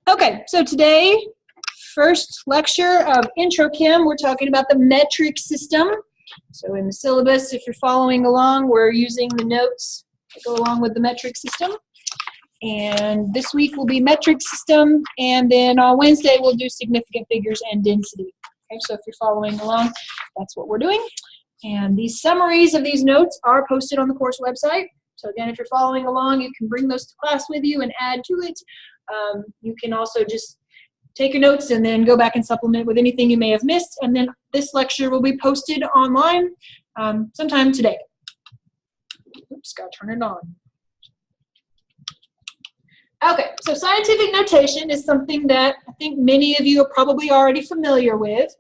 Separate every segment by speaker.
Speaker 1: Okay, so today, first lecture of Intro Chem, we're talking about the metric system. So in the syllabus, if you're following along, we're using the notes to go along with the metric system. And this week will be metric system, and then on Wednesday we'll do significant figures and density. Okay, so if you're following along, that's what we're doing. And these summaries of these notes are posted on the course website. So again, if you're following along, you can bring those to class with you and add to it. You can also just take your notes and then go back and supplement with anything you may have missed. And then this lecture will be posted online sometime today. Oops, gotta turn it on. Okay, so scientific notation is something that I think many of you are probably already familiar with.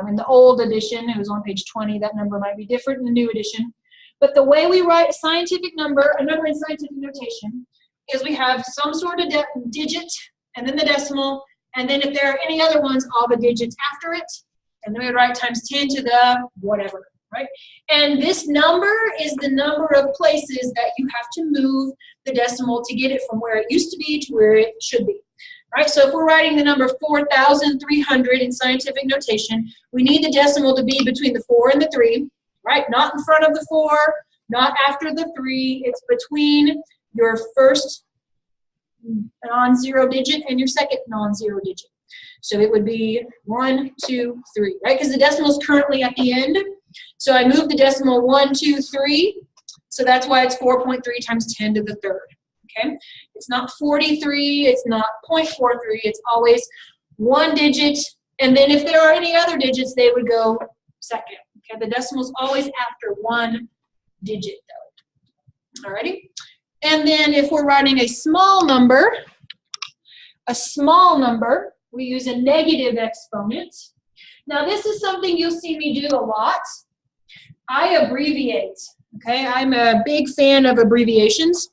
Speaker 1: In the old edition, it was on page 20. That number might be different in the new edition. But the way we write a scientific number, a number in scientific notation, is we have some sort of digit, and then the decimal, and then if there are any other ones, all the digits after it, and then we write times 10 to the whatever, right? And this number is the number of places that you have to move the decimal to get it from where it used to be to where it should be. Right, so if we're writing the number 4,300 in scientific notation, we need the decimal to be between the 4 and the 3, right? Not in front of the 4, not after the 3. It's between your first non-zero digit and your second non-zero digit. So it would be 1, 2, 3, right? Because the decimal is currently at the end. So I move the decimal 1, 2, 3. So that's why it's 4.3 times 10 to the third. Okay, it's not 43, it's not 0.43, it's always one digit, and then if there are any other digits, they would go second. Okay, the decimal is always after one digit, though. Alrighty, and then if we're writing a small number, we use a negative exponent. Now, this is something you'll see me do a lot. I abbreviate. Okay, I'm a big fan of abbreviations.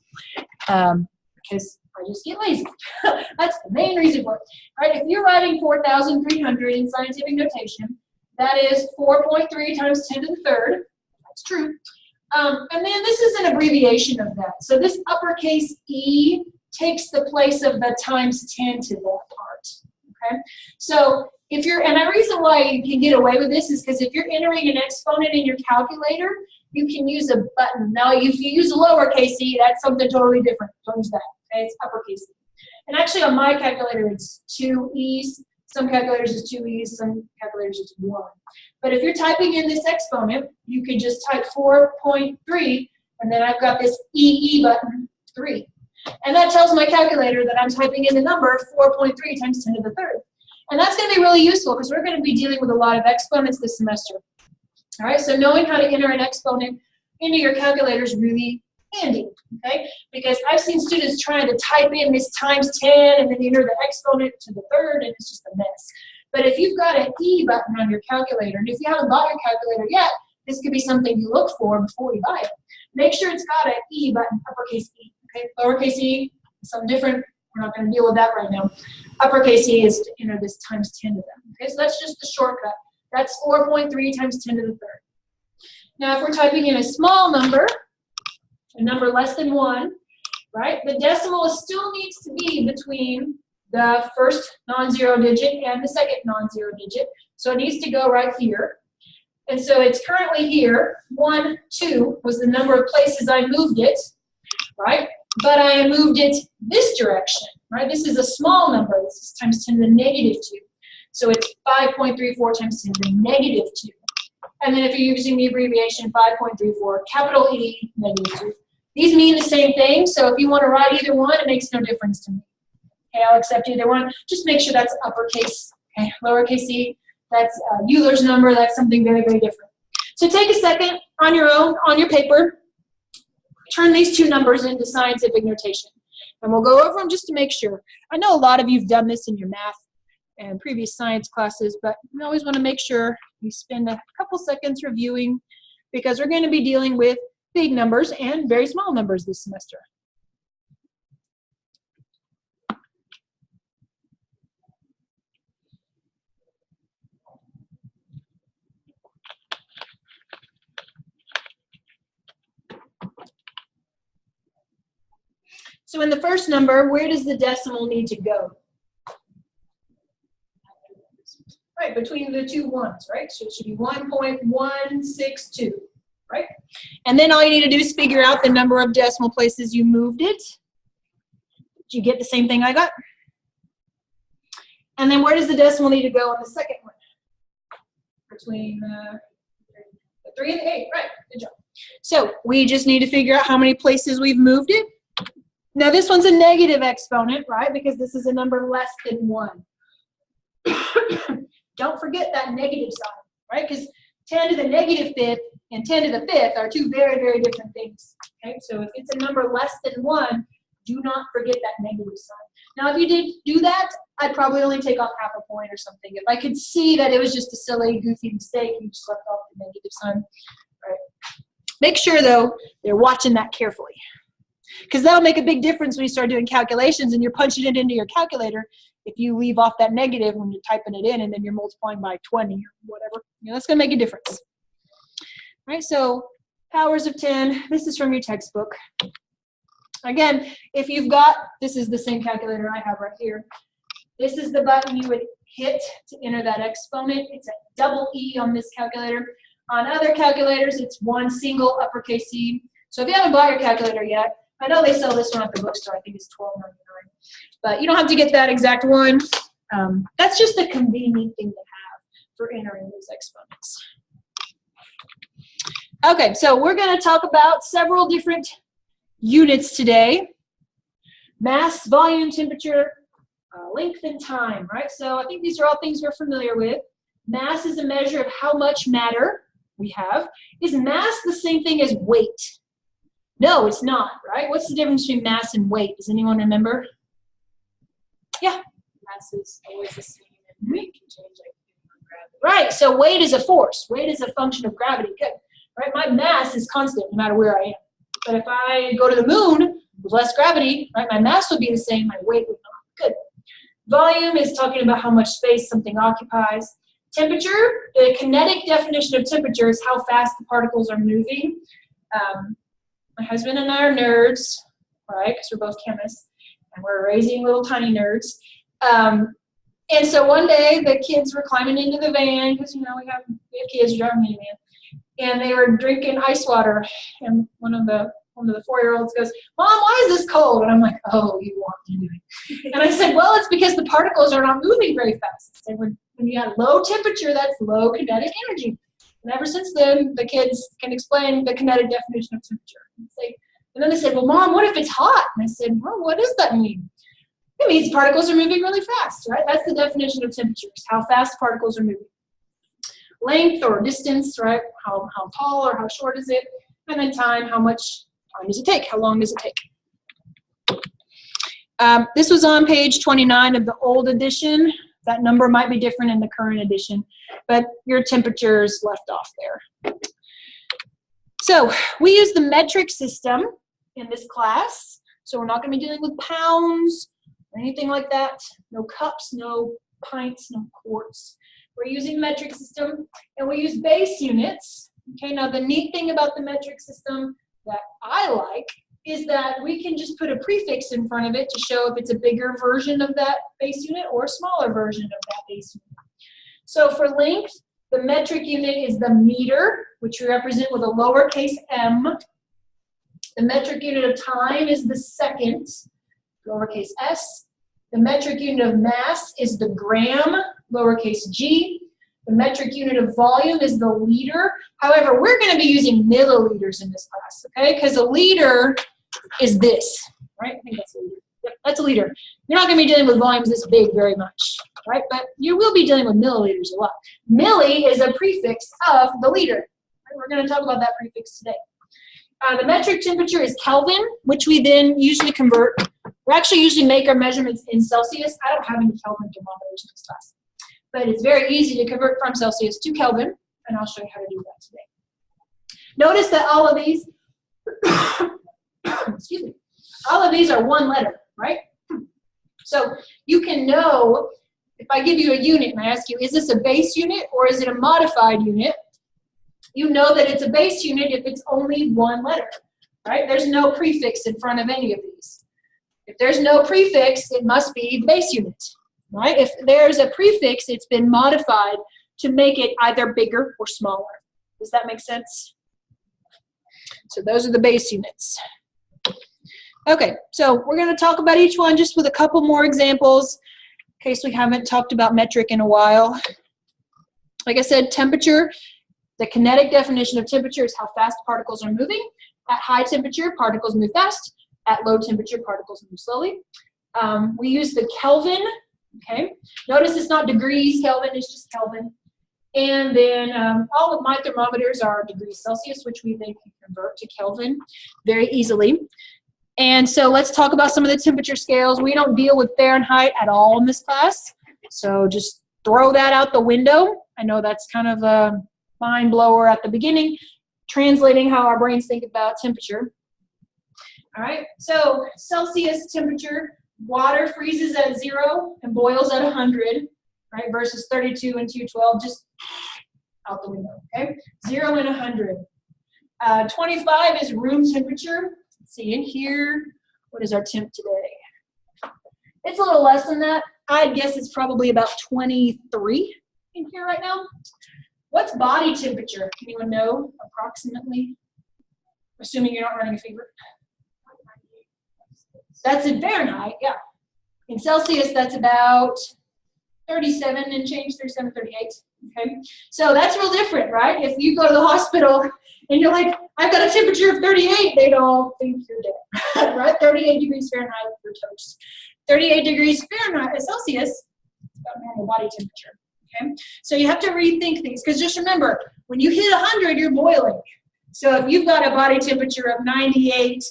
Speaker 1: Because I just get lazy. That's the main reason for it. Right? If you're writing 4,300 in scientific notation, that is 4.3 times 10 to the third. That's true. And then this is an abbreviation of that. So this uppercase E takes the place of the times 10 to that part. Okay? So if you're, and the reason why you can get away with this is because if you're entering an exponent in your calculator, you can use a button. Now, if you use a lowercase e, that's something totally different. Don't use that. Okay, it's uppercase e. And actually, on my calculator, it's 2 e's. Some calculators is 2 e's. Some calculators is 1. But if you're typing in this exponent, you can just type 4.3, and then I've got this EE button, 3. And that tells my calculator that I'm typing in the number 4.3 times 10 to the third. And that's going to be really useful because we're going to be dealing with a lot of exponents this semester. All right, so knowing how to enter an exponent into your calculator is really handy, okay? Because I've seen students trying to type in this times 10 and then enter the exponent to the third, and it's just a mess. But if you've got an E button on your calculator, and if you haven't bought your calculator yet, this could be something you look for before you buy it. Make sure it's got an E button, uppercase E, okay? Lowercase e, something different. We're not going to deal with that right now. Uppercase E is to enter this times 10 to them, okay? So that's just the shortcut. That's 4.3 times 10 to the third. Now, if we're typing in a small number, a number less than 1, right, the decimal still needs to be between the first non-zero digit and the second non-zero digit. So it needs to go right here. And so it's currently here. 1, 2 was the number of places I moved it, right? But I moved it this direction, right? This is a small number. This is times 10 to the negative 2. So it's 5.34 times 10 to the negative 2. And then if you're using the abbreviation 5.34, capital E, negative 2. These mean the same thing, so if you want to write either one, it makes no difference to me. Okay, I'll accept either one. Just make sure that's uppercase. Okay, lowercase e, that's Euler's number. That's something very, very different. So take a second on your own, on your paper, turn these two numbers into scientific notation. And we'll go over them just to make sure. I know a lot of you have done this in your math and previous science classes, but we always want to make sure you spend a couple seconds reviewing because we're going to be dealing with big numbers and very small numbers this semester. So in the first number, where does the decimal need to go? right, between the two ones, right? So it should be 1.162, right? And then all you need to do is figure out the number of decimal places you moved it. Did you get the same thing I got? And then where does the decimal need to go on the second one? Between the 3 and the 8, right, good job. So we just need to figure out how many places we've moved it. Now this one's a negative exponent, right, because this is a number less than 1. Don't forget that negative sign, right, because 10 to the negative 5th and 10 to the 5th are two very, very different things, okay? So if it's a number less than 1, do not forget that negative sign. Now if you did do that, I'd probably only take off half a point or something. If I could see that it was just a silly, goofy mistake, you just left off the negative sign, right? Make sure, though, they're watching that carefully, because that'll make a big difference when you start doing calculations and you're punching it into your calculator. If you leave off that negative when you're typing it in and then you're multiplying by 20 or whatever, you know, that's going to make a difference. All right, so powers of 10, this is from your textbook. Again, if you've got, this is the same calculator I have right here. This is the button you would hit to enter that exponent. It's a double E on this calculator. On other calculators, it's one single uppercase E. So if you haven't bought your calculator yet, I know they sell this one at the bookstore. I think it's $12.99. But you don't have to get that exact one. That's just a convenient thing to have for entering those exponents. Okay, so we're going to talk about several different units today. Mass, volume, temperature, length, and time, right? So I think these are all things we're familiar with. Mass is a measure of how much matter we have. Is mass the same thing as weight? No, it's not, right? What's the difference between mass and weight? Does anyone remember? Yeah.
Speaker 2: Mass is always the same and weight can change like gravity.
Speaker 1: Right, so weight is a force. Weight is a function of gravity. Good. Right, my mass is constant no matter where I am. But if I go to the moon with less gravity, right, my mass would be the same, my weight would not. Good. Volume is talking about how much space something occupies. Temperature, the kinetic definition of temperature is how fast the particles are moving. My husband and I are nerds, right, because we're both chemists, and we're raising little tiny nerds. And so one day the kids were climbing into the van, because, you know, we have kids driving in the van. And they were drinking ice water, and one of the 4-year-olds goes, "Mom, why is this cold?" And I'm like, "Oh, you want to?" And I said, "Well, it's because the particles are not moving very fast." I said, when you have low temperature, that's low kinetic energy. And ever since then, the kids can explain the kinetic definition of temperature. And then they said, "Well, Mom, what if it's hot?" And I said, "Well, what does that mean?" It means particles are moving really fast, right? That's the definition of temperature, is how fast particles are moving. Length or distance, right? How tall or how short is it? And then time, how much time does it take? How long does it take? This was on page 29 of the old edition. That number might be different in the current edition, but your temperature is left off there. So we use the metric system in this class. So we're not going to be dealing with pounds or anything like that. No cups, no pints, no quarts. We're using metric system, and we use base units. Okay, now the neat thing about the metric system that I like is that we can just put a prefix in front of it to show if it's a bigger version of that base unit or a smaller version of that base unit. So for length, the metric unit is the meter, which we represent with a lowercase m. The metric unit of time is the second, lowercase s. The metric unit of mass is the gram, lowercase g. The metric unit of volume is the liter. However, we're going to be using milliliters in this class, okay? Because a liter is this, right? I think that's a liter. Yep, that's a liter. You're not going to be dealing with volumes this big very much, right? But you will be dealing with milliliters a lot. Milli is a prefix of the liter. Right? We're going to talk about that prefix today. The metric temperature is Kelvin, which we then usually convert. We actually usually make our measurements in Celsius. I don't have any Kelvin thermometers in this class. But it's very easy to convert from Celsius to Kelvin, and I'll show you how to do that today. Notice that all of these, excuse me, all of these are one letter, right? So you can know, if I give you a unit and I ask you, is this a base unit or is it a modified unit? You know that it's a base unit if it's only one letter, right? There's no prefix in front of any of these. If there's no prefix, it must be the base unit. right? If there's a prefix, it's been modified to make it either bigger or smaller. Does that make sense? So those are the base units. Okay, so we're going to talk about each one just with a couple more examples in case we haven't talked about metric in a while. Like I said, temperature, the kinetic definition of temperature is how fast particles are moving. At high temperature, particles move fast. At low temperature, particles move slowly. We use the Kelvin, okay? Notice it's not degrees Kelvin, it's just Kelvin. And then all of my thermometers are degrees Celsius, which we then can convert to Kelvin very easily. And so let's talk about some of the temperature scales. We don't deal with Fahrenheit at all in this class, so just throw that out the window. I know that's kind of a mind blower at the beginning, translating how our brains think about temperature. All right, so Celsius temperature, water freezes at 0 and boils at 100, right, versus 32 and 212, just out the window, okay? 0 and 100. 25 is room temperature. Let's see, in here, what is our temp today? It's a little less than that. I'd guess it's probably about 23 in here right now. What's body temperature? Anyone know approximately? Assuming you're not running a fever. That's in Fahrenheit, yeah. In Celsius, that's about 37 and change, 37, 38, okay? So that's real different, right? If you go to the hospital and you're like, I've got a temperature of 38, they don't think you're dead, right? 38 degrees Fahrenheit, you're toast. 38 degrees Fahrenheit, Celsius, it's about normal body temperature, okay? So you have to rethink things, because just remember, when you hit 100, you're boiling. So if you've got a body temperature of 98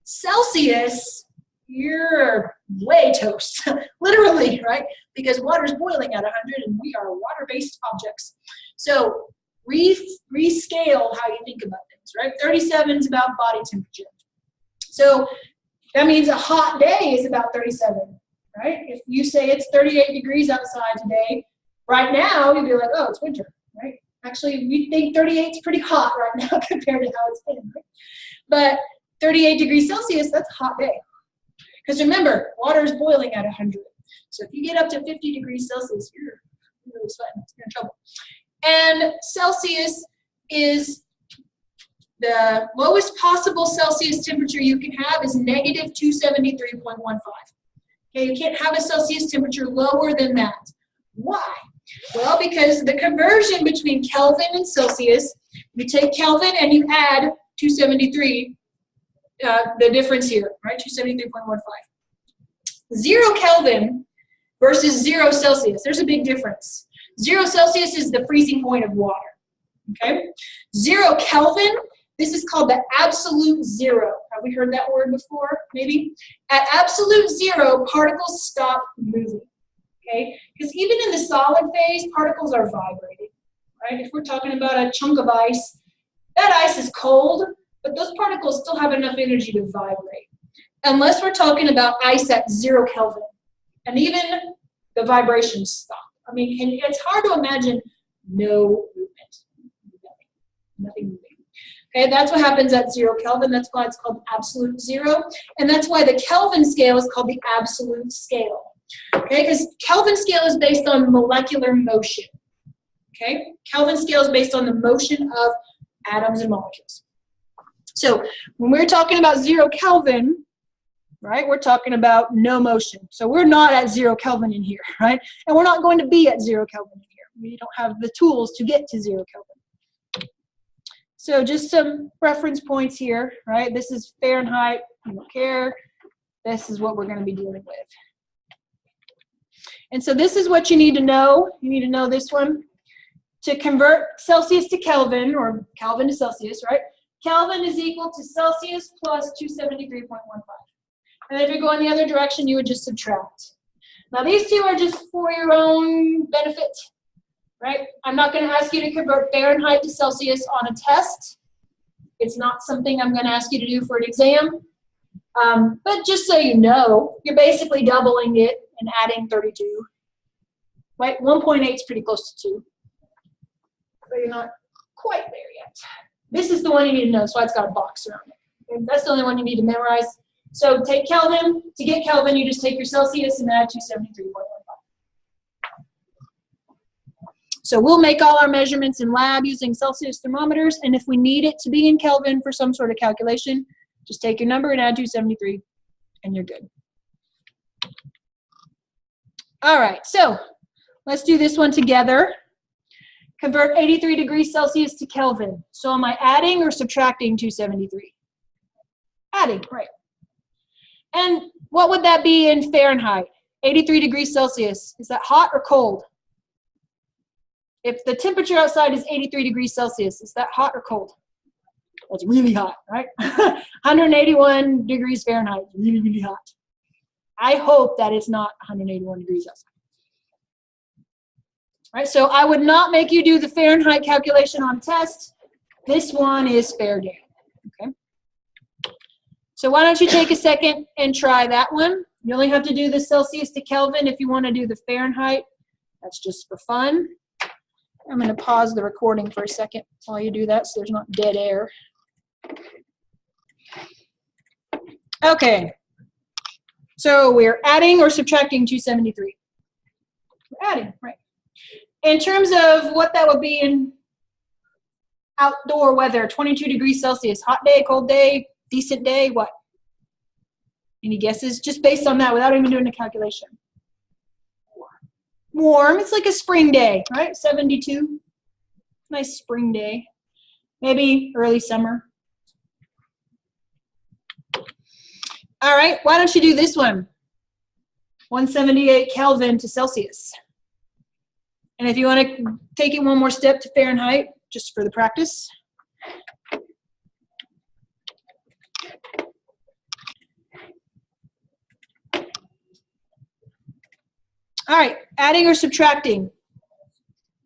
Speaker 1: Celsius, you're way toast, literally, right? Because water's boiling at 100 and we are water-based objects. So rescale how you think about things, right? 37 is about body temperature. So that means a hot day is about 37, right? If you say it's 38 degrees outside today, right now you'd be like, oh, it's winter, right? Actually, we think 38 is pretty hot right now compared to how it's been, right? But 38 degrees Celsius, that's a hot day. Because remember, water is boiling at 100. So if you get up to 50 degrees Celsius, you're really sweating. You're in trouble. And Celsius is the lowest possible Celsius temperature you can have is negative 273.15. Okay, you can't have a Celsius temperature lower than that. Why? Well, because the conversion between Kelvin and Celsius, you take Kelvin and you add 273, the difference here, right? 273.15. 0 Kelvin versus 0 Celsius. There's a big difference. 0 Celsius is the freezing point of water. Okay? 0 Kelvin, this is called the absolute zero. Have we heard that word before? Maybe? At absolute zero, particles stop moving. Okay? Because even in the solid phase, particles are vibrating. Right? If we're talking about a chunk of ice, that ice is cold, but those particles still have enough energy to vibrate. Unless we're talking about ice at 0 Kelvin. And even the vibrations stop. I mean, it's hard to imagine no movement. Nothing moving. Okay, that's what happens at 0 Kelvin. That's why it's called absolute zero. And that's why the Kelvin scale is called the absolute scale. Okay, because Kelvin scale is based on molecular motion. Okay, Kelvin scale is based on the motion of atoms and molecules. So when we're talking about 0 Kelvin, right, we're talking about no motion. So we're not at 0 Kelvin in here, right? And we're not going to be at 0 Kelvin in here. We don't have the tools to get to 0 Kelvin. So just some reference points here, right? This is Fahrenheit, I don't care. This is what we're going to be dealing with. And so this is what you need to know. You need to know this one. To convert Celsius to Kelvin, or Kelvin to Celsius, right? Kelvin is equal to Celsius plus 273.15. And if you're going the other direction, you would just subtract. Now these two are just for your own benefit, right? I'm not going to ask you to convert Fahrenheit to Celsius on a test. It's not something I'm going to ask you to do for an exam. But just so you know, you're basically doubling it and adding 32. Right? 1.8 is pretty close to 2. But you're not quite there yet. This is the one you need to know, so it's got a box around it. Okay? That's the only one you need to memorize. So take Kelvin. To get Kelvin, you just take your Celsius and add 273.15. So we'll make all our measurements in lab using Celsius thermometers, and if we need it to be in Kelvin for some sort of calculation, just take your number and add 273, and you're good. All right, so let's do this one together. Convert 83 degrees Celsius to Kelvin. So am I adding or subtracting 273? Adding, right. And what would that be in Fahrenheit? 83 degrees Celsius. Is that hot or cold? If the temperature outside is 83 degrees Celsius, is that hot or cold? That's really hot, right? 181 degrees Fahrenheit, really, really hot. I hope that it's not 181 degrees outside. All right, so I would not make you do the Fahrenheit calculation on test. This one is fair game, okay? So why don't you take a second and try that one? You only have to do the Celsius to Kelvin if you want to do the Fahrenheit. That's just for fun. I'm going to pause the recording for a second while you do that so there's not dead air. Okay. So we're adding or subtracting 273? We're adding, right. In terms of what that would be in outdoor weather, 22 degrees Celsius, hot day, cold day, decent day, what? Any guesses? Just based on that, without even doing a calculation. Warm. It's like a spring day, right? 72. Nice spring day. Maybe early summer. All right, why don't you do this one? 178 Kelvin to Celsius. And if you want to take it one more step to Fahrenheit, just for the practice. All right, adding or subtracting?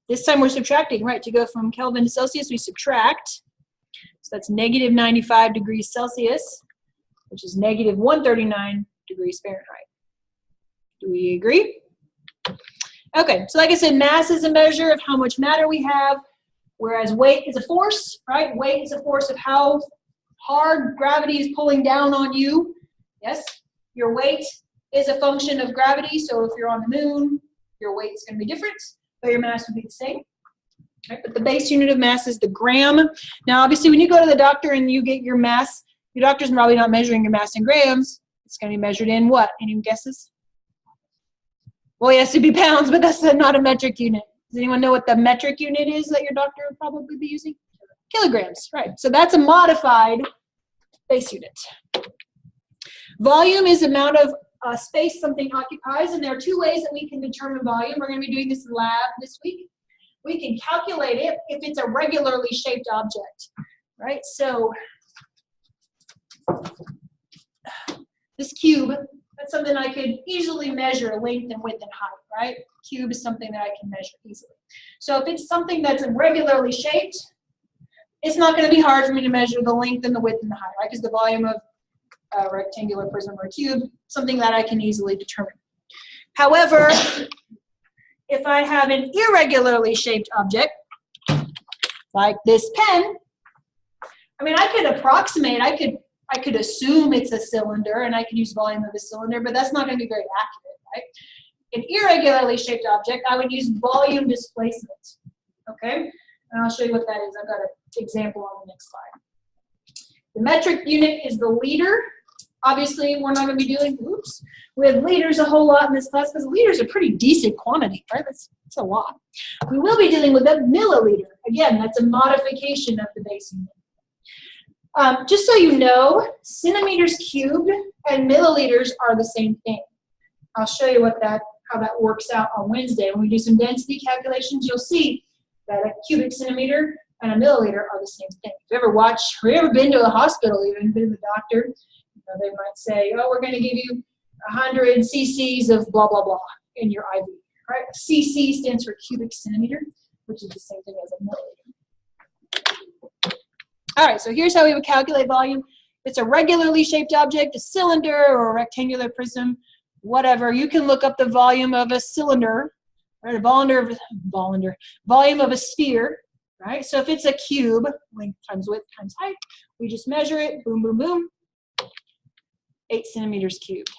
Speaker 1: This time we're subtracting, right? To go from Kelvin to Celsius, we subtract. So that's negative 95 degrees Celsius, which is negative 139 degrees Fahrenheit. Do we agree? Okay, so like I said, mass is a measure of how much matter we have, whereas weight is a force, right? Weight is a force of how hard gravity is pulling down on you. Yes, your weight is a function of gravity, so if you're on the moon, your weight is going to be different, but your mass would be the same. Right? But the base unit of mass is the gram. Now, obviously, when you go to the doctor and you get your mass, your doctor's probably not measuring your mass in grams. It's going to be measured in what? Any guesses? Well, yes, it'd be pounds, but that's not a metric unit. Does anyone know what the metric unit is that your doctor would probably be using? Kilograms, right. So that's a modified base unit. Volume is the amount of space something occupies, and there are two ways that we can determine volume. We're going to be doing this in lab this week. We can calculate it if it's a regularly shaped object, right? So this cube, that's something I could easily measure length and width and height, right? Cube is something that I can measure easily. So if it's something that's regularly shaped, it's not going to be hard for me to measure the length and the width and the height, right? Because the volume of a rectangular prism or a cube, something that I can easily determine. However, if I have an irregularly shaped object, like this pen, I mean, I could approximate, I could assume it's a cylinder, and I could use volume of a cylinder, but that's not going to be very accurate, right? An irregularly shaped object, I would use volume displacement, okay? And I'll show you what that is. I've got an example on the next slide. The metric unit is the liter. Obviously, we're not going to be dealing with liters a whole lot in this class because liters are pretty decent quantity, right? That's a lot. We will be dealing with a milliliter. Again, that's a modification of the base unit. Just so you know, centimeters cubed and milliliters are the same thing. I'll show you how that works out on Wednesday. When we do some density calculations, you'll see that a cubic centimeter and a milliliter are the same thing. If you ever been to a hospital, even been to the doctor, they might say, oh, we're going to give you 100 cc's of blah, blah, blah in your IV. Right? cc stands for cubic centimeter, which is the same thing as a milliliter. All right, so here's how we would calculate volume. If it's a regularly shaped object, a cylinder or a rectangular prism, whatever, you can look up the volume of a cylinder, right? Volume of a sphere, right? So if it's a cube, length times width times height, we just measure it, boom, boom, boom, 8 centimeters cubed,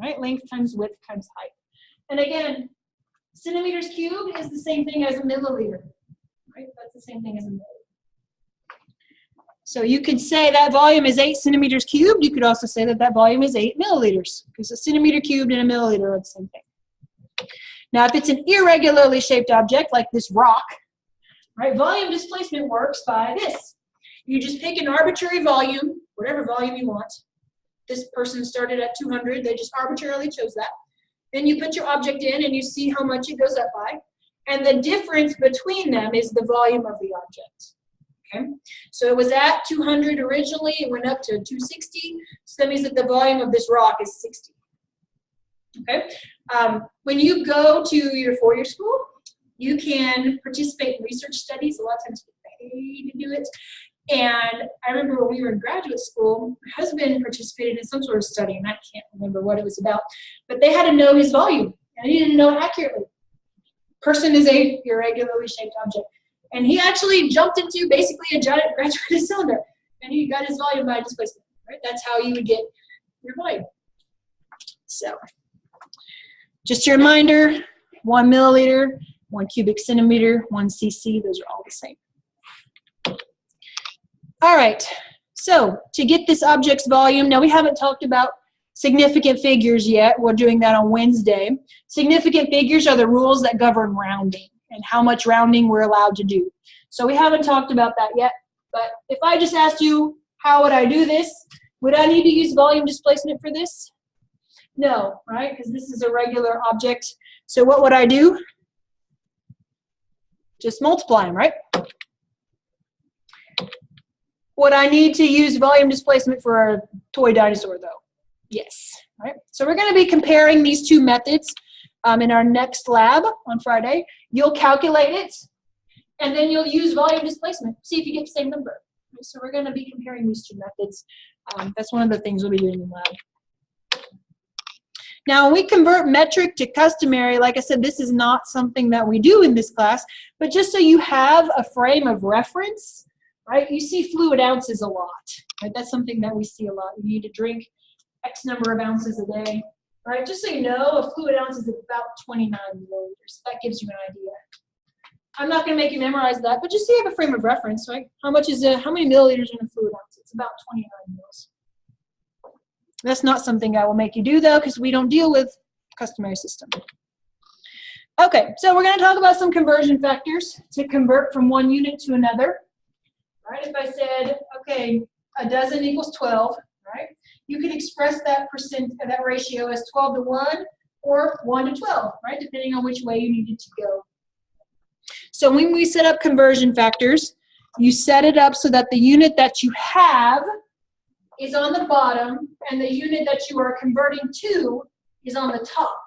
Speaker 1: right? Length times width times height. And again, Centimeters cubed is the same thing as a milliliter, right? That's the same thing as a milliliter. So you could say that volume is 8 centimeters cubed. You could also say that that volume is 8 milliliters, because a centimeter cubed and a milliliter are the same thing. Now, if it's an irregularly shaped object like this rock, right, volume displacement works by this. You just pick an arbitrary volume, whatever volume you want. This person started at 200. They just arbitrarily chose that. Then you put your object in and you see how much it goes up by. And the difference between them is the volume of the object. Okay? So it was at 200 originally. It went up to 260. So that means that the volume of this rock is 60. Okay? When you go to your four-year school, you can participate in research studies. A lot of times you pay to do it. And I remember when we were in graduate school, my husband participated in some sort of study, and I can't remember what it was about, but they had to know his volume, and he didn't know it accurately. Person is a irregularly shaped object. And he actually jumped into basically a giant graduated cylinder, and he got his volume by displacement, right? That's how you would get your volume. So, just a reminder, 1 milliliter, 1 cubic centimeter, 1 cc, those are all the same. All right, so to get this object's volume, now we haven't talked about significant figures yet. We're doing that on Wednesday. Significant figures are the rules that govern rounding and how much rounding we're allowed to do. So we haven't talked about that yet, but if I just asked you, how would I do this? Would I need to use volume displacement for this? No, right, because this is a regular object. So what would I do? Just multiply them, right? Would I need to use volume displacement for a toy dinosaur, though? Yes. Right. So we're going to be comparing these two methods in our next lab on Friday. You'll calculate it, and then you'll use volume displacement. See if you get the same number. So we're going to be comparing these two methods. That's one of the things we'll be doing in lab. Now, when we convert metric to customary, like I said, this is not something that we do in this class, but just so you have a frame of reference, right? You see fluid ounces a lot, right? That's something that we see a lot. You need to drink X number of ounces a day, right? Just so you know, a fluid ounce is about 29 milliliters. That gives you an idea. I'm not going to make you memorize that, but just so you have a frame of reference, right? How many milliliters in a fluid ounce? It's about 29 mils. That's not something I will make you do, though, because we don't deal with customary system. Okay, so we're going to talk about some conversion factors to convert from one unit to another. Right? If I said, okay, a dozen equals 12, right? You can express that ratio as 12 to 1 or 1 to 12, right? Depending on which way you need it to go. So when we set up conversion factors, you set it up so that the unit that you have is on the bottom and the unit that you are converting to is on the top.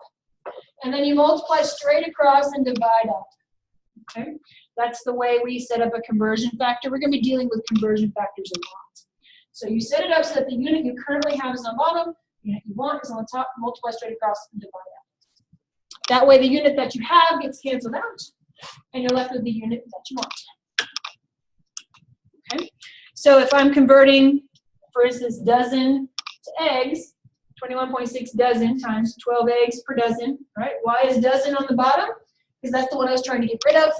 Speaker 1: And then you multiply straight across and divide up. Okay? That's the way we set up a conversion factor. We're going to be dealing with conversion factors a lot. So you set it up so that the unit you currently have is on the bottom, the unit you want is on the top, multiply straight across and divide out. That way the unit that you have gets canceled out, and you're left with the unit that you want. Okay? So if I'm converting, for instance, dozen to eggs, 21.6 dozen times 12 eggs per dozen, right? Why is dozen on the bottom? Because that's the one I was trying to get rid of,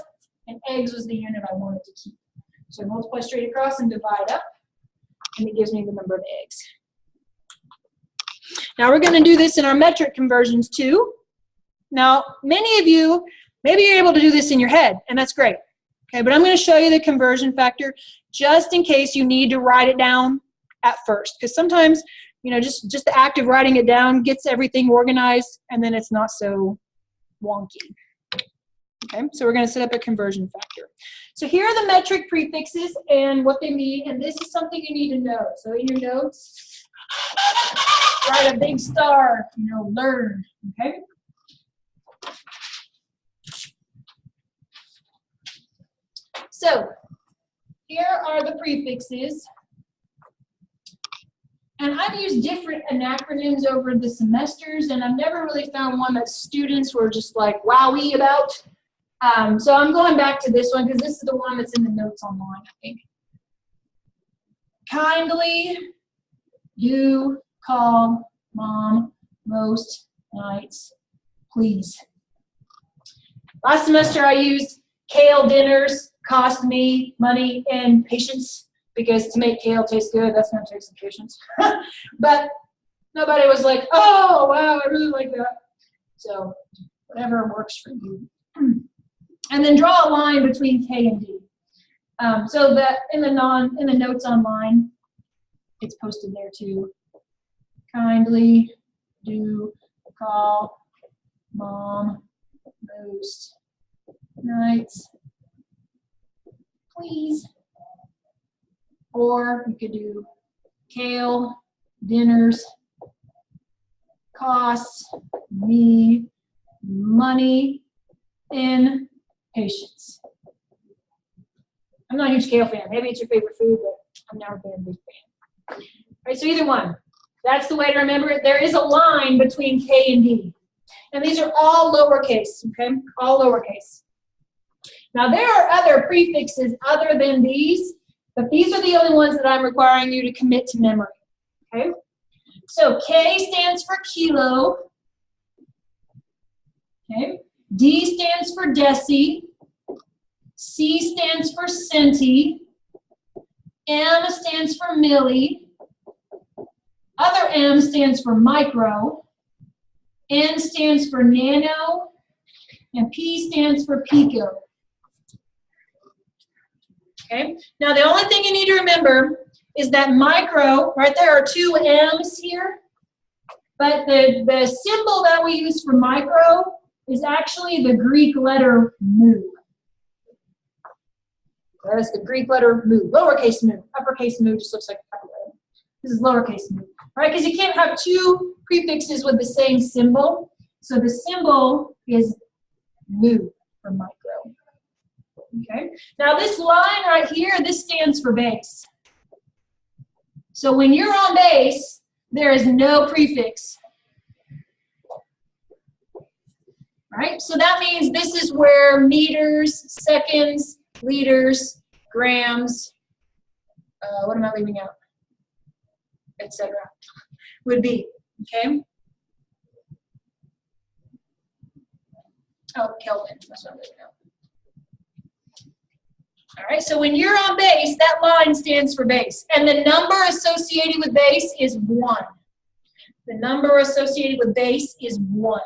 Speaker 1: and eggs was the unit I wanted to keep. So I multiply straight across and divide up, and it gives me the number of eggs. Now we're going to do this in our metric conversions too. Now, many of you, maybe you're able to do this in your head, and that's great. Okay, but I'm going to show you the conversion factor just in case you need to write it down at first, because sometimes, you know, just the act of writing it down gets everything organized, and then it's not so wonky. Okay, so we're going to set up a conversion factor. So here are the metric prefixes and what they mean, and this is something you need to know. So in your notes, write a big star, you know, learn, okay? So here are the prefixes. And I've used different acronyms over the semesters, and I've never really found one that students were just like wowee about. So I'm going back to this one because this is the one that's in the notes online, I think. Kindly do call mom most nights, please. Last semester I used kale dinners cost me money and patience, because to make kale taste good, that's going to take some patience. But nobody was like, oh, wow, I really like that. So whatever works for you. And then draw a line between K and D. So that in the notes online, it's posted there too. Kindly do call mom most nights, please. Or you could do kale dinners costs me money and patience. I'm not a huge kale fan. Maybe it's your favorite food, but I'm never been a big fan. All right, so either one. That's the way to remember it. There is a line between K and D. And these are all lowercase, okay? All lowercase. Now, there are other prefixes other than these, but these are the only ones that I'm requiring you to commit to memory, okay? So K stands for kilo, okay? D stands for deci. C stands for centi. M stands for milli. Other M stands for micro. N stands for nano. And P stands for pico. Okay? Now the only thing you need to remember is that micro, right, there are two M's here. But the symbol that we use for micro is actually the Greek letter mu. That is the Greek letter mu, lowercase mu. Uppercase mu just looks like a capital letter. This is lowercase mu, right? Because you can't have two prefixes with the same symbol. So the symbol is mu for micro. Okay? Now this line right here, this stands for base. So when you're on base, there is no prefix. Right? So that means this is where meters, seconds, liters, grams, what am I leaving out? Etc. would be, okay? Oh, Kelvin, that's what I'm leaving out. All right, so when you're on base, that line stands for base. And the number associated with base is 1. The number associated with base is 1.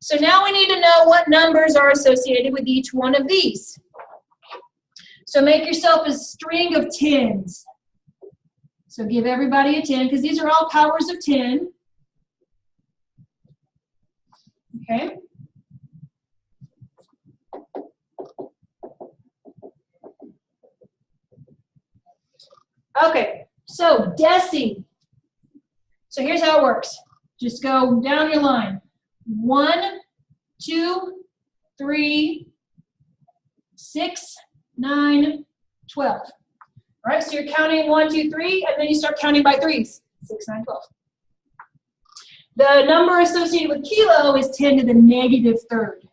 Speaker 1: So now we need to know what numbers are associated with each one of these. So make yourself a string of 10s. So give everybody a 10, because these are all powers of 10. Okay? Okay, so deci. So here's how it works. Just go down your line. 1, 2, 3, 6, 9, 12. All right, so you're counting 1, 2, 3, and then you start counting by threes. 6, 9, 12. The number associated with kilo is 10 to the negative third.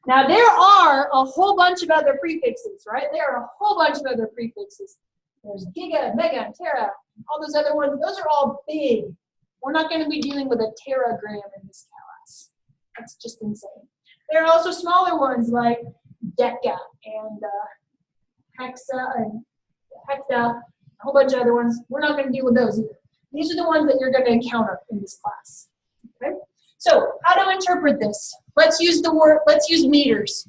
Speaker 1: Now there are a whole bunch of other prefixes, right? There are a whole bunch of other prefixes. There's giga, mega, and tera, all those other ones. Those are all big. We're not going to be dealing with a teragram in this class. That's just insane. There are also smaller ones like deca and hexa and hecta, a whole bunch of other ones. We're not going to deal with those either. These are the ones that you're going to encounter in this class. Okay? So how to interpret this? Let's use the word, let's use meters.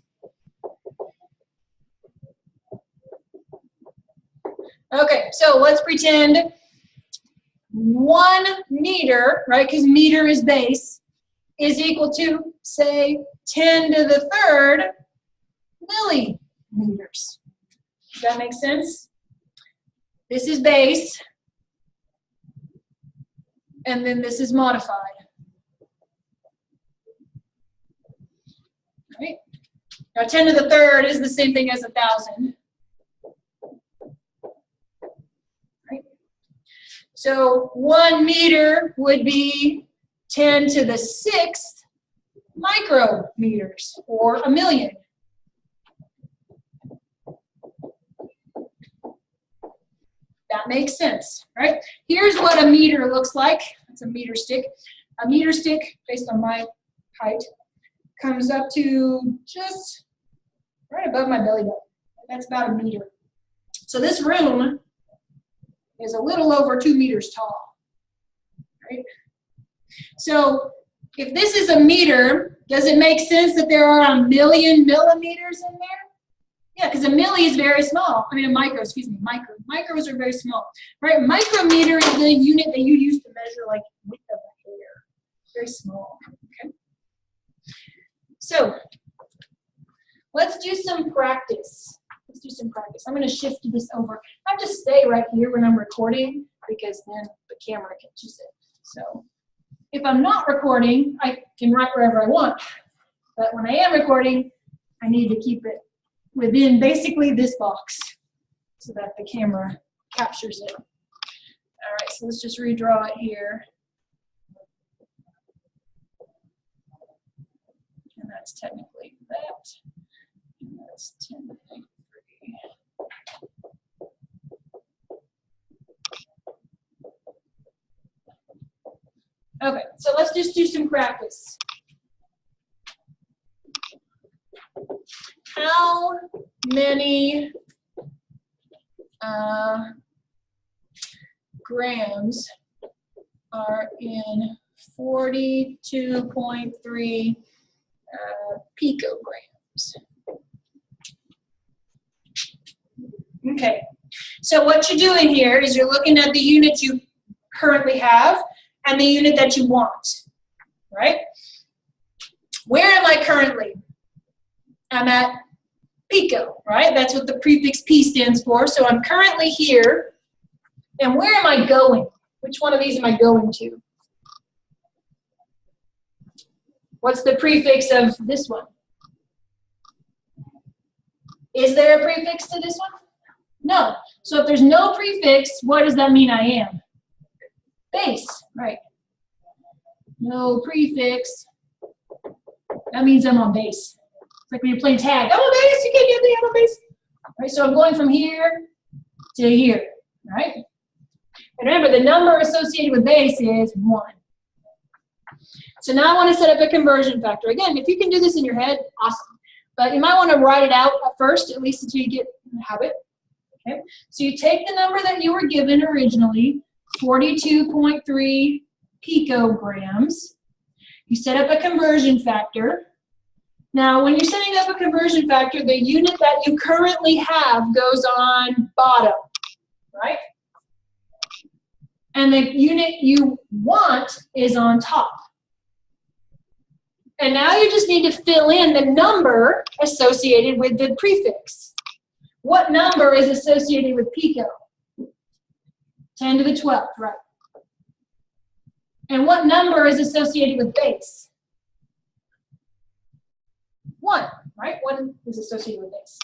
Speaker 1: Okay, so let's pretend 1 meter, right, because meter is base, is equal to, say, 10 to the third millimeters. Does that make sense? This is base, and then this is modified. Right? Now 10 to the third is the same thing as 1,000. So 1 meter would be 10 to the 6th micrometers, or a million. That makes sense, right? Here's what a meter looks like. It's a meter stick. a meter stick, based on my height, comes up to just right above my belly button. That's about a meter. So this room is a little over 2 meters tall, right? So if this is a meter, does it make sense that there are 1 million millimeters in there? Yeah, because a milli is very small. I mean, a micro, excuse me, micro. Micros are very small, right? Micrometer is the unit that you use to measure, like, width of a hair. Very small, okay? So let's do some practice. Let's do some practice. I'm going to shift this over. I just stay right here when I'm recording because then the camera catches it. So if I'm not recording, I can write wherever I want. But when I am recording, I need to keep it within basically this box so that the camera captures it. All right, so let's just redraw it here. And that's technically that. And that's 10 to the 3. Okay, so let's just do some practice. How many grams are in 42.3 picograms? Okay, so what you're doing here is you're looking at the unit you currently have and the unit that you want, right? Where am I currently? I'm at Pico, right? That's what the prefix P stands for. So I'm currently here. And where am I going? Which one of these am I going to? What's the prefix of this one? Is there a prefix to this one? No. So if there's no prefix, what does that mean I am? Base, right? No prefix. That means I'm on base. It's like when you're playing tag. I'm on base, you can't get me, I'm on base. Right, so I'm going from here to here, right? And remember, the number associated with base is 1. So now I want to set up a conversion factor. Again, if you can do this in your head, awesome. But you might want to write it out at first, at least until you get in the habit. Okay? So you take the number that you were given originally, 42.3 picograms. You set up a conversion factor. Now, when you're setting up a conversion factor, the unit that you currently have goes on bottom, right? And the unit you want is on top. And now you just need to fill in the number associated with the prefix. What number is associated with pico? 10 to the 12th, right? And what number is associated with base? 1, right? 1 is associated with base.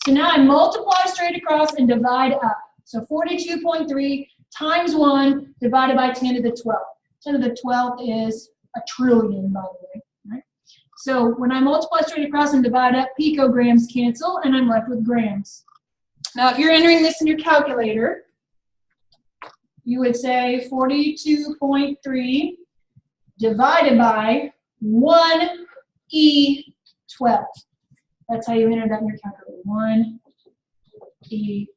Speaker 1: So now I multiply straight across and divide up. So 42.3 times 1 divided by 10 to the 12th. 10 to the 12th is a trillion, by the way, right? So when I multiply straight across and divide up, picograms cancel, and I'm left with grams. Now, if you're entering this in your calculator, you would say 42.3 divided by 1E12. That's how you enter that in your calculator, 1E12.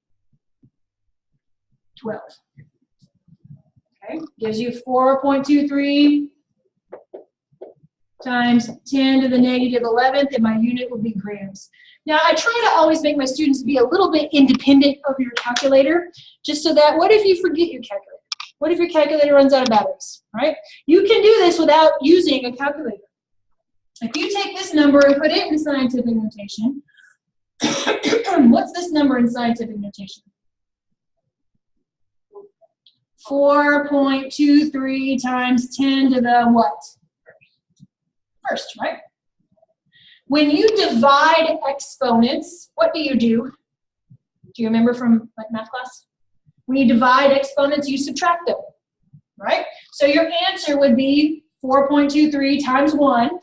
Speaker 1: Okay, gives you 4.23 times 10 to the negative 11th, and my unit will be grams. Now, I try to always make my students be a little bit independent of your calculator, just so that, what if you forget your calculator? What if your calculator runs out of batteries, right? You can do this without using a calculator. If you take this number and put it in scientific notation, what's this number in scientific notation? 4.23 times 10 to the what? First, right? When you divide exponents, what do? Do you remember from like math class? When you divide exponents, you subtract them, right? So your answer would be 4.23 times 1,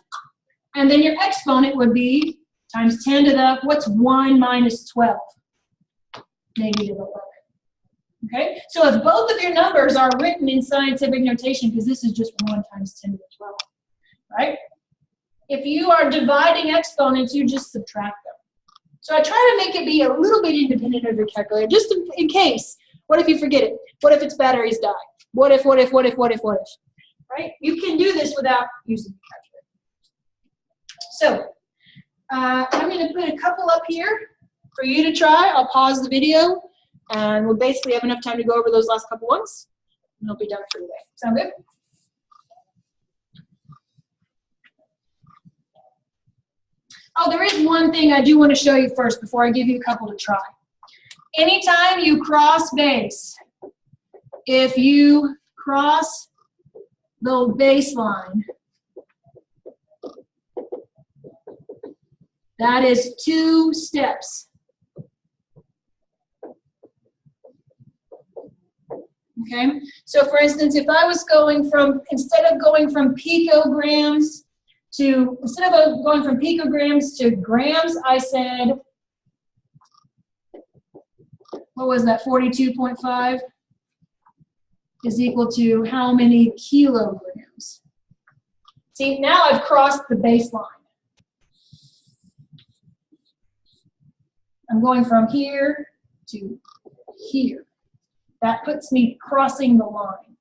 Speaker 1: and then your exponent would be times 10 to the, what's 1 minus 12? Negative 11. Okay, so if both of your numbers are written in scientific notation, because this is just 1 times 10 to the 12, right? If you are dividing exponents, you just subtract them. So I try to make it be a little bit independent of your calculator, just in case. What if you forget it? What if its batteries die? What if, right? You can do this without using the calculator. So I'm going to put a couple up here for you to try. I'll pause the video, and we'll basically have enough time to go over those last couple ones, and I'll be done for today. Sound good? Oh, there is one thing I do want to show you first before I give you a couple to try. Anytime you cross base, if you cross the baseline, that is 2 steps. Okay, so for instance, if I was going from, instead of going from picograms to grams, I said, what was that, 42.5 is equal to how many kilograms? See, now I've crossed the baseline. I'm going from here to here. That puts me crossing the line.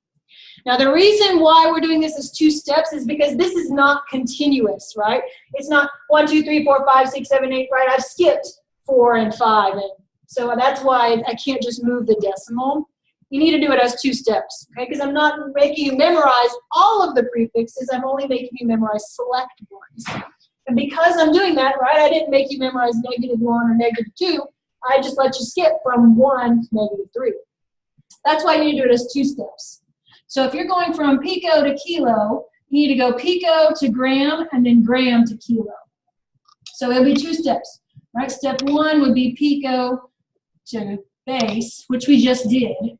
Speaker 1: Now, the reason why we're doing this as 2 steps is because this is not continuous, right? It's not 1, 2, 3, 4, 5, 6, 7, 8, right? I've skipped 4 and 5, and so that's why I can't just move the decimal. You need to do it as 2 steps, okay? Because I'm not making you memorize all of the prefixes. I'm only making you memorize select ones. And because I'm doing that, right, I didn't make you memorize -1 or -2. I just let you skip from 1 to -3. That's why you need to do it as 2 steps. So if you're going from pico to kilo, you need to go pico to gram and then gram to kilo. So it'll be 2 steps, right? Step 1 would be pico to base, which we just did.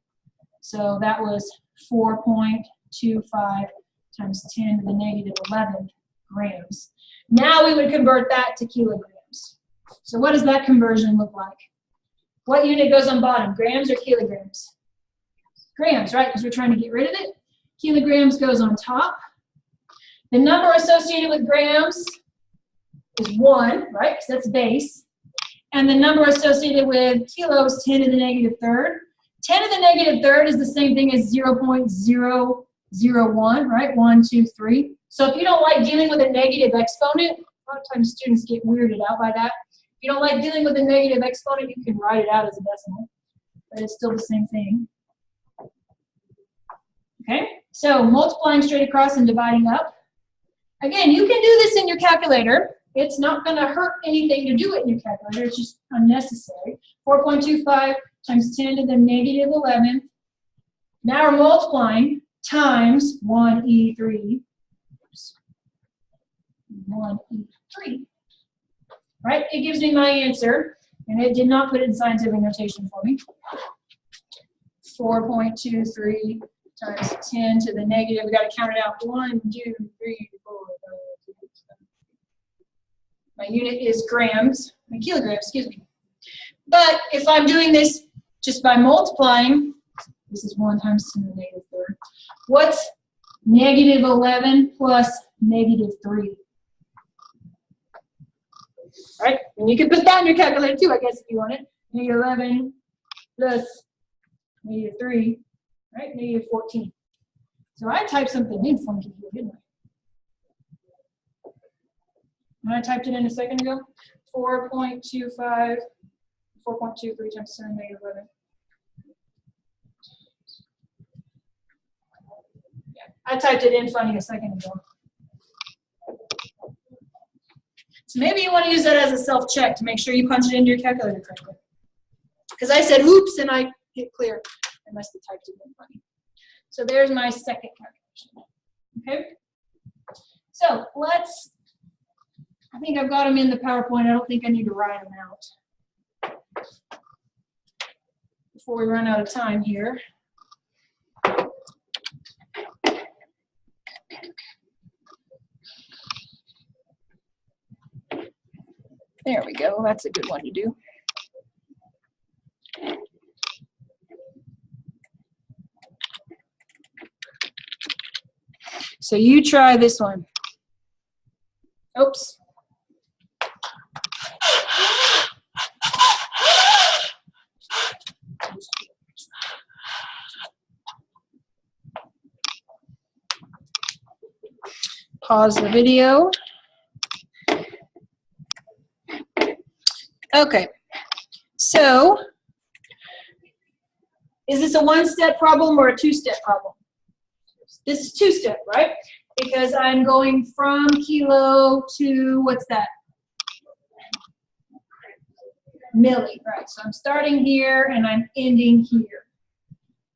Speaker 1: So that was 4.25 times 10 to the -11 grams. Now we would convert that to kilograms. So what does that conversion look like? What unit goes on bottom, grams or kilograms? Grams, right, because we're trying to get rid of it. Kilograms goes on top. The number associated with grams is 1, right, because that's base. And the number associated with kilo is 10 to the -3rd. 10 to the -3rd is the same thing as 0.001, right, 1, 2, 3. So if you don't like dealing with a negative exponent, a lot of times students get weirded out by that. If you don't like dealing with a negative exponent, you can write it out as a decimal, but it's still the same thing. Okay, so multiplying straight across and dividing up. Again, you can do this in your calculator. It's not going to hurt anything to do it in your calculator. It's just unnecessary. 4.25 times 10 to the -11. Now we're multiplying times 1e3. 1e3. Right? It gives me my answer, and it did not put it in scientific notation for me. 4.23 times 10 to the negative. We got to count it out. 1, 2, 3, 4, 5, 6, 7. My unit is grams, kilograms, excuse me. But if I'm doing this just by multiplying, this is 1 times 10 to the -3rd. What's -11 plus -3? Right? And you can put that in your calculator too, I guess, if you want it. -11 plus -3, right? -14. So I typed something in funky here, didn't I? When I typed it in a second ago, 4.23 times 10 to the -11. Yeah, I typed it in funny a second ago. So maybe you want to use that as a self-check to make sure you punch it into your calculator correctly. Because I said, oops, and I hit clear. I must have typed it in funny. So there's my second calculation. Okay? So let's, I think I've got them in the PowerPoint. I don't think I need to write them out before we run out of time here. There we go. That's a good one to do. So you try this one. Oops. Pause the video. Okay, so is this a one-step problem or a two-step problem? This is two-step, right? Because I'm going from kilo to, what's that? Milli, right? So I'm starting here and I'm ending here.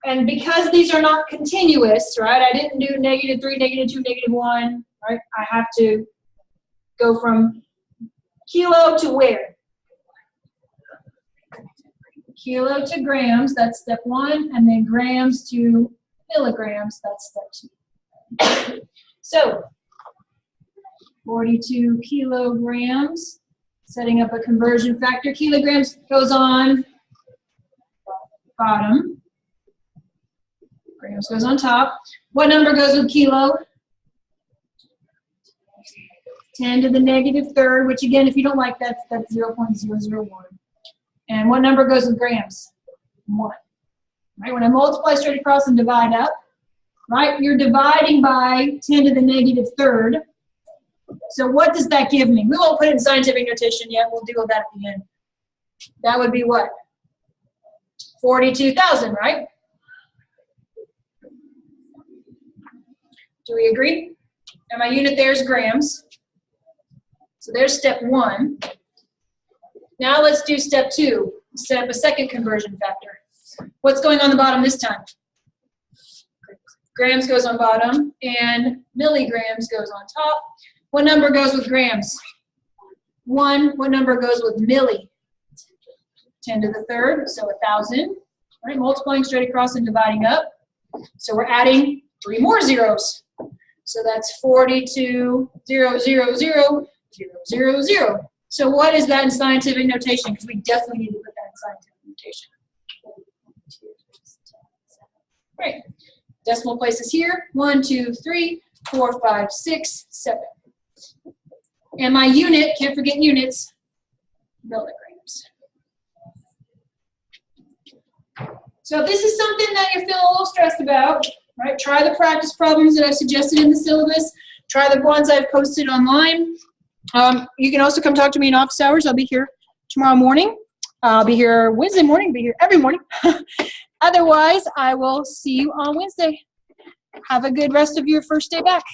Speaker 1: And because these are not continuous, right? I didn't do -3, -2, -1, right? I have to go from kilo to where? Kilo to grams, that's step 1, and then grams to milligrams, that's step 2. So, 42 kilograms, setting up a conversion factor. Kilograms goes on bottom. Grams goes on top. What number goes with kilo? 10 to the -3rd, which again, if you don't like that, that's 0.001. And what number goes with grams? 1. Right? When I multiply straight across and divide up, right, you're dividing by 10 to the -3rd. So what does that give me? We won't put it in scientific notation yet. We'll deal with that at the end. That would be what? 42,000, right? Do we agree? And my unit there is grams. So there's step 1. Now let's do step 2. Set up a second conversion factor. What's going on the bottom this time? Grams goes on bottom and milligrams goes on top. What number goes with grams? 1. What number goes with milli? 10 to the 3rd, so 1,000. Right, multiplying straight across and dividing up. So we're adding 3 more zeros. So that's 42,000,000. So what is that in scientific notation? Because we definitely need to put that in scientific notation. Right. Decimal places here. 1, 2, 3, 4, 5, 6, 7. And my unit, can't forget units, milligrams. So if this is something that you're feeling a little stressed about, right, try the practice problems that I suggested in the syllabus. Try the ones I've posted online. You can also come talk to me in office hours. I'll be here tomorrow morning. I'll be here Wednesday morning. I'll be here every morning. Otherwise, I will see you on Wednesday. Have a good rest of your first day back.